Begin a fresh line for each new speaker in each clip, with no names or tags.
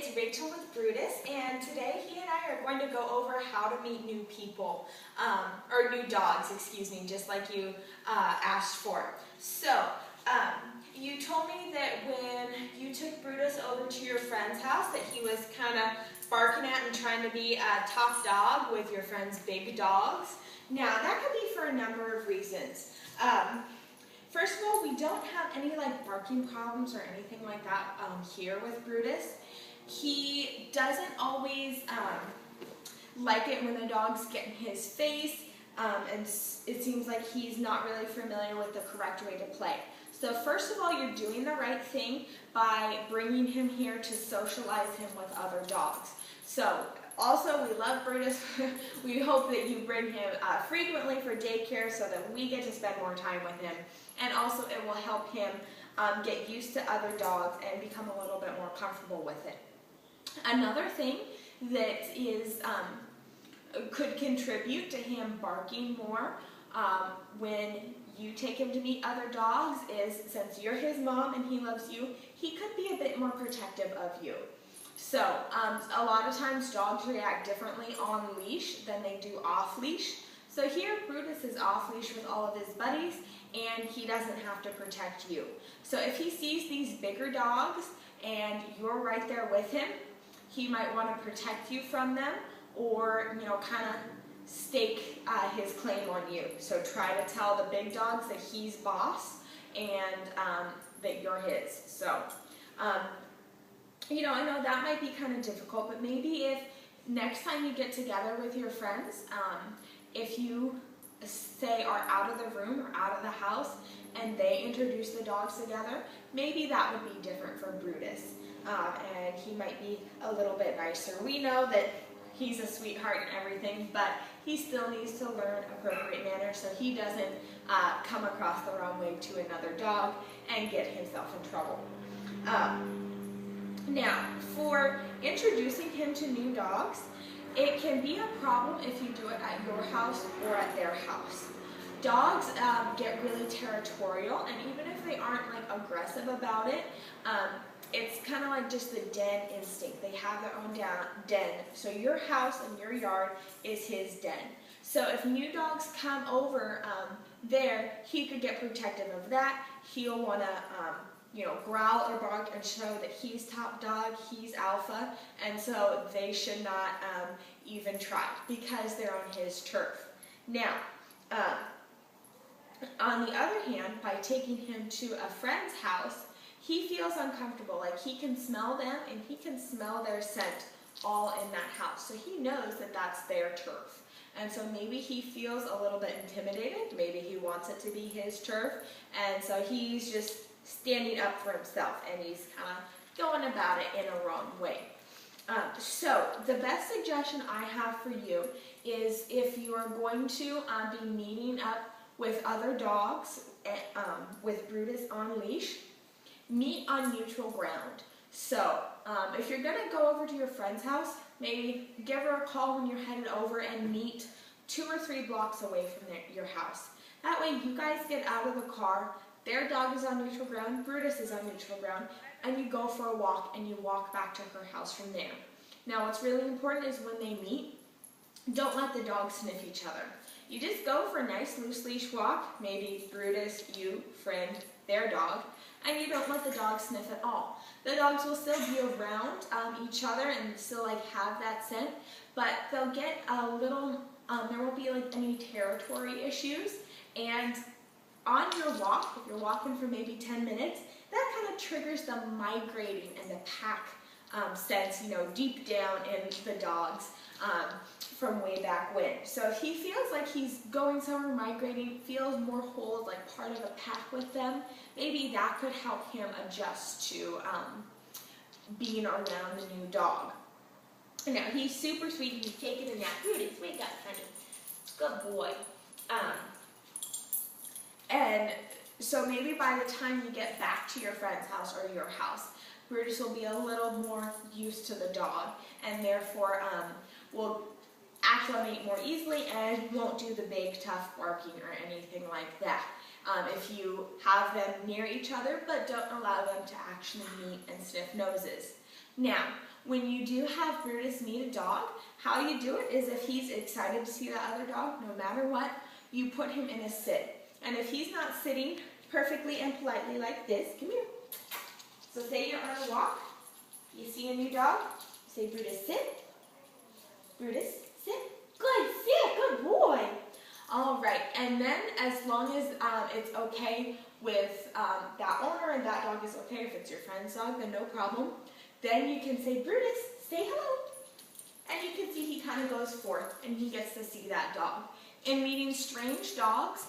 it's Rachel with Brutus, and today he and I are going to go over how to meet new people, or new dogs, excuse me, just like you asked for. So, you told me that when you took Brutus over to your friend's house that he was kind of barking at and trying to be a tough dog with your friend's big dogs. Now, that could be for a number of reasons. First of all, we don't have any barking problems or anything like that here with Brutus. He doesn't always like it when the dogs get in his face, and it seems like he's not really familiar with the correct way to play. So first of all, you're doing the right thing by bringing him here to socialize him with other dogs. So also, we love Brutus. We hope that you bring him frequently for daycare so that we get to spend more time with him. And also, it will help him get used to other dogs and become a little bit more comfortable with it. Another thing that is could contribute to him barking more when you take him to meet other dogs is, since you're his mom and he loves you, he could be a bit more protective of you. So, a lot of times dogs react differently on leash than they do off leash. So here, Brutus is off leash with all of his buddies, and he doesn't have to protect you. So if he sees these bigger dogs and you're right there with him, he might want to protect you from them, or kind of stake his claim on you. So try to tell the big dogs that he's boss and that you're his. So. I know that might be kind of difficult, but maybe if next time you get together with your friends, if you say are out of the room or out of the house and they introduce the dogs together, maybe that would be different for Brutus, and he might be a little bit nicer. We know that he's a sweetheart and everything, but he still needs to learn appropriate manners so he doesn't come across the wrong way to another dog and get himself in trouble. Now, for introducing him to new dogs, it can be a problem if you do it at your house or at their house. Dogs get really territorial, and even if they aren't aggressive about it, it's kind of like just the den instinct. They have their own den. So your house and your yard is his den. So if new dogs come over there, he could get protective of that. He'll want to growl or bark and show that he's top dog, he's alpha, and so they should not even try because they're on his turf. Now, on the other hand, by taking him to a friend's house, he feels uncomfortable. He can smell them and he can smell their scent all in that house. So he knows that that's their turf. And so maybe he feels a little bit intimidated. Maybe he wants it to be his turf. And so he's just standing up for himself, and he's kind of going about it in a wrong way. So the best suggestion I have for you is if you are going to be meeting up with other dogs with Brutus on leash, meet on neutral ground. So if you're going to go over to your friend's house, maybe give her a call when you're headed over and meet 2 or 3 blocks away from your house. That way you guys get out of the car, their dog is on neutral ground, Brutus is on neutral ground, and you go for a walk and you walk back to her house from there. Now what's really important is when they meet, don't let the dogs sniff each other. You just go for a nice loose leash walk, maybe Brutus, you, friend, their dog, and you don't let the dogs sniff at all. The dogs will still be around each other and still have that scent, but they'll get a little, there won't be any territory issues, and on your walk, if you're walking for maybe 10 minutes, that kind of triggers the migrating and the pack sense, deep down in the dogs from way back when. So if he feels like he's going somewhere, migrating, feels more whole, like part of a pack with them, maybe that could help him adjust to being around the new dog. Now, he's super sweet. He's taking a nap. Brutus, wake up, honey. Good boy. And so maybe by the time you get back to your friend's house or your house, Brutus will be a little more used to the dog and therefore will acclimate more easily and won't do the big tough barking or anything like that. If you have them near each other but don't allow them to actually meet and sniff noses. Now, when you do have Brutus meet a dog, how you do it is if he's excited to see the other dog, no matter what, you put him in a sit. And if he's not sitting perfectly and politely like this, come here. So say you're on a walk, you see a new dog, say, Brutus, sit. Brutus, sit. Good, sit, good boy. All right, and then as long as it's okay with that owner and that dog is okay, if it's your friend's dog, then no problem. Then you can say, Brutus, say hello. And you can see he kind of goes forth and he gets to see that dog. In meeting strange dogs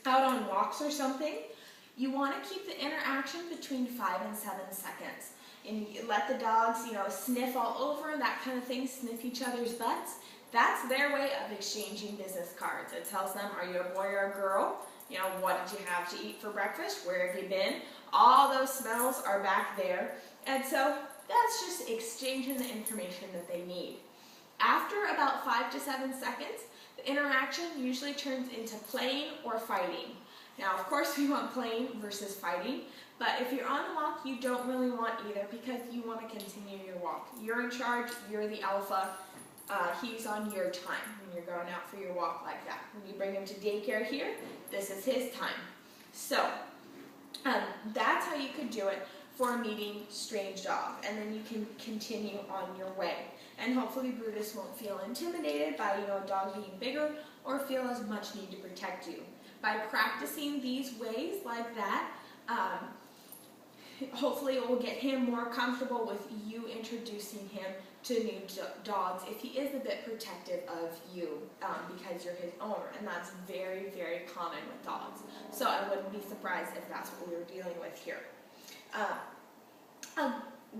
out on walks or something, you want to keep the interaction between 5 and 7 seconds. And you let the dogs, sniff all over, that kind of thing, sniff each other's butts. That's their way of exchanging business cards. It tells them, are you a boy or a girl? What did you have to eat for breakfast? Where have you been? All those smells are back there. And so that's just exchanging the information that they need. After about 5 to 7 seconds, the interaction usually turns into playing or fighting. Now, of course, we want playing versus fighting, but if you're on a walk, you don't really want either because you want to continue your walk. You're in charge, you're the alpha, he's on your time when you're going out for your walk like that. When you bring him to daycare here, this is his time. So, that's how you could do it for a meeting strange dog, and then you can continue on your way. And hopefully Brutus won't feel intimidated by a dog being bigger or feel as much need to protect you. By practicing these ways like that, hopefully it will get him more comfortable with you introducing him to new dogs if he is a bit protective of you because you're his owner, and that's very, very common with dogs. So I wouldn't be surprised if that's what we were dealing with here.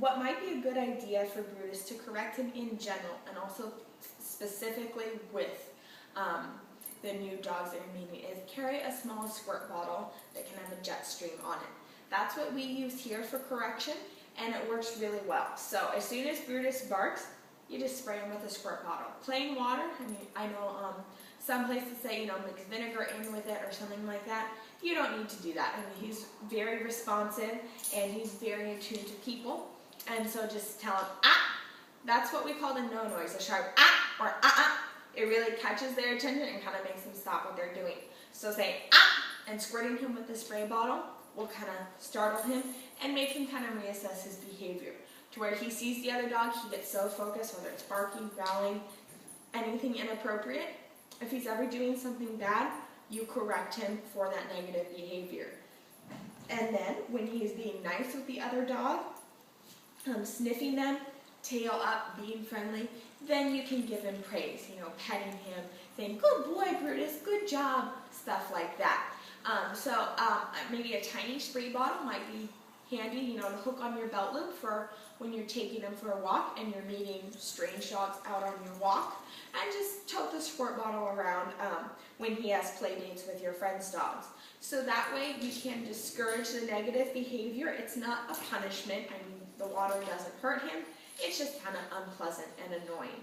What might be a good idea for Brutus to correct him in general, and also specifically with the new dogs that you're meeting, is carry a small squirt bottle that can have a jet stream on it. That's what we use here for correction, and it works really well. So as soon as Brutus barks, you just spray him with a squirt bottle. Plain water, I know some places say, mix vinegar in with it or something like that. You don't need to do that. He's very responsive and he's very attuned to people. And so just tell him, ah! That's what we call the no noise, a sharp ah or ah. It really catches their attention and kind of makes them stop what they're doing. So saying ah and squirting him with the spray bottle will kind of startle him and make him kind of reassess his behavior. To where he sees the other dog, he gets so focused, whether it's barking, growling, anything inappropriate. If he's ever doing something bad, you correct him for that negative behavior. And then, when he's being nice with the other dog, sniffing them, tail up, being friendly, then you can give him praise, petting him, saying, good boy, Brutus, good job, stuff like that. Maybe a tiny spray bottle might be handy, to hook on your belt loop for when you're taking him for a walk and you're meeting strange dogs out on your walk. And just tote the squirt bottle around when he has play dates with your friend's dogs. So that way we can discourage the negative behavior. It's not a punishment. The water doesn't hurt him. It's just kind of unpleasant and annoying.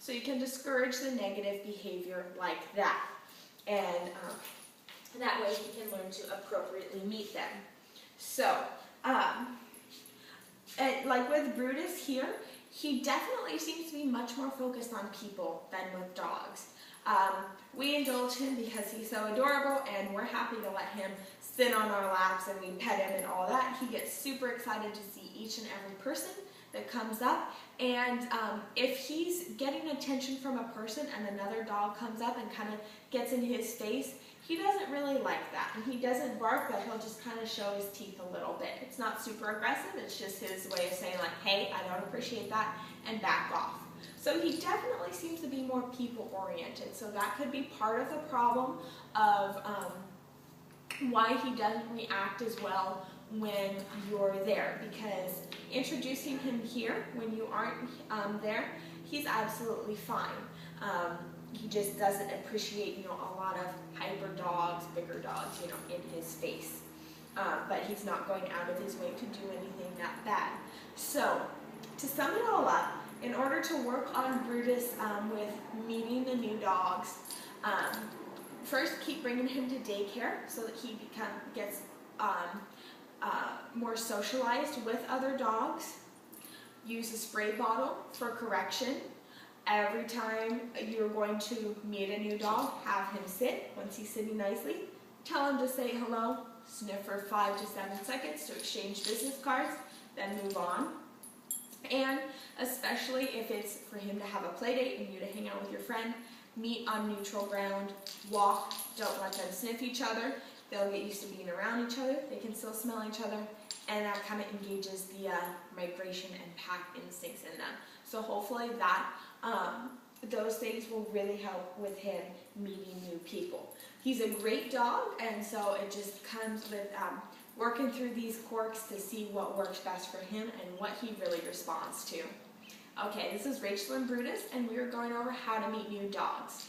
So you can discourage the negative behavior like that. And that way he can learn to appropriately meet them. So, like with Brutus here, he definitely seems to be much more focused on people than with dogs. We indulge him because he's so adorable, and we're happy to let him sit on our laps and we pet him and all that. He gets super excited to see each and every person that comes up, and if he's getting attention from a person and another dog comes up and kind of gets in his face, he doesn't really like that, and he doesn't bark, but he'll just kind of show his teeth a little bit. It's not super aggressive, it's just his way of saying like, hey, I don't appreciate that, and back off. So he definitely seems to be more people-oriented, so that could be part of the problem of why he doesn't react as well when you're there, because introducing him here when you aren't there, he's absolutely fine. He just doesn't appreciate, a lot of hyper dogs, bigger dogs, in his face. But he's not going out of his way to do anything that bad. So, to sum it all up, in order to work on Brutus with meeting the new dogs, first keep bringing him to daycare so that he gets more socialized with other dogs. use a spray bottle for correction. Every time you're going to meet a new dog, have him sit. Once he's sitting nicely, tell him to say hello, sniff for 5 to 7 seconds to exchange business cards, then move on. And especially if it's for him to have a play date and you to hang out with your friend, meet on neutral ground, walk, don't let them sniff each other. They'll get used to being around each other, they can still smell each other, and that kind of engages the migration and pack instincts in them. So hopefully that those things will really help with him meeting new people. He's a great dog, and so it just comes with working through these quirks to see what works best for him and what he really responds to. Okay, this is Rachel and Brutus, and we are going over how to meet new dogs.